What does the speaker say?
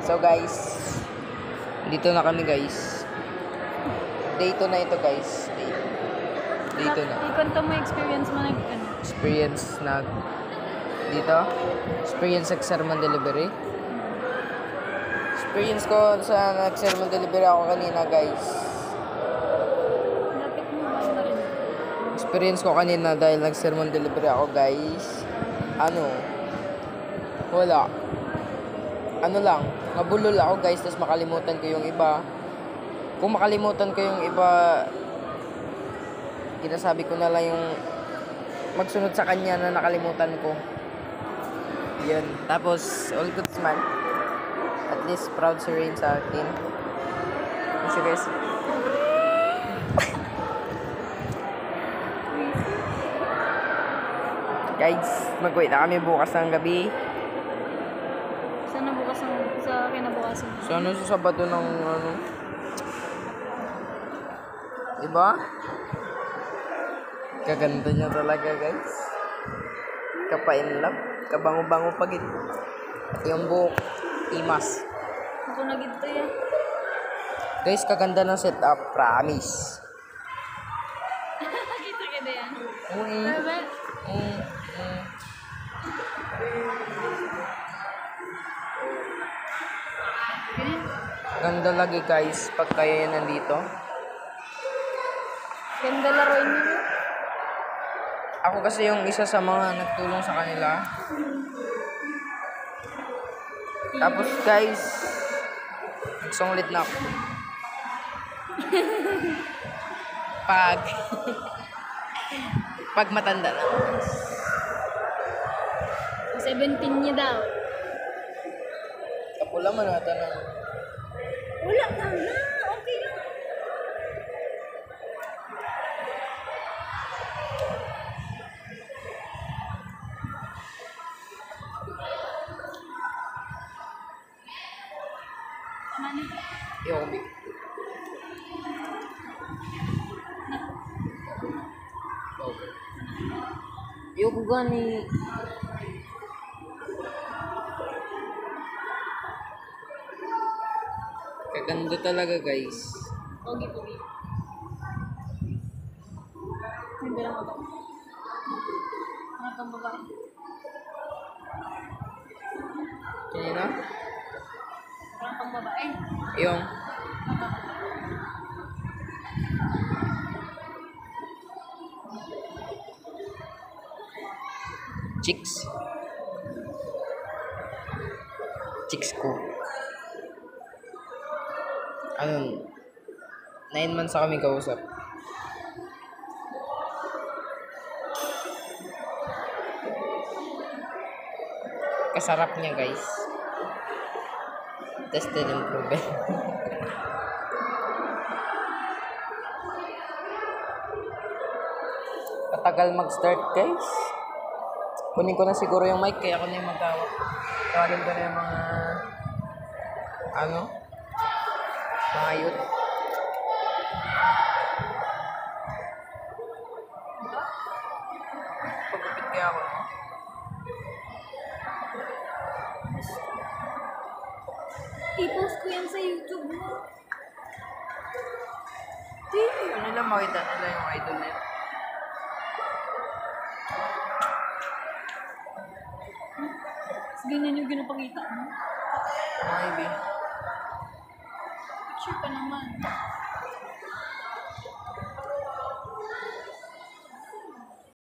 So guys, dito na kami guys. Day 2 na ito guys. Day 2 na. Ikwento mo experience mo Experience na dito. Experience sa sermon delivery. Experience ko sa nag-sermon delivery ako kanina guys. Lapit mo ba rin? Experience ko kanina dahil nag-sermon delivery ako guys. Wala. Nabulol ako guys, tapos makalimutan ko yung iba. Kung makalimutan ko yung iba, ginasabi ko na lang yung magsunod sa kanya na nakalimutan ko. Yun. Tapos, all goods man. At least, proud si Rain sa akin. Thank you guys. Guys, mag-wait na kami bukas ng gabi. Sana bukas sa kinabukasan. Sana sa Sabado ng diba? Kaganda niya talaga guys. Kapainlap. Kabango-bango pagit. Yung buhok. Imas. Ako na gito yan. Guys, kaganda ng setup. Promise. Kita ka na yan. Uy. Bebe. Ganda lagi guys. Pag kaya yan nandito. Ganda laruin mo. Ako kasi yung isa sa mga nagtulong sa kanila. Tapos guys, nagsunglit na ako. Pag matanda na. 17 niya daw. Kapula man ata na. Wala ka na. Okay lang. Mani. Yung big. Yung gani. Kaganda talaga guys. Pogi. Hindi lang ako. Ano kang babae? Kanina? Ano kang babae? Yung. Chicks ko. 9 months na kami kausap. Kasarap niya guys. Tested and proven. Patagal mag-start guys. Kunin ko na siguro yung mic kaya ako na yung magtawag. Tawagin ko na yung mga mga youth. Pagupit kaya ako, no? I-post ko yan sa YouTube mo. Ano lang makita nila yung idol nila. Ganyan yung ginapakita mo. Maybe. Picture pa naman.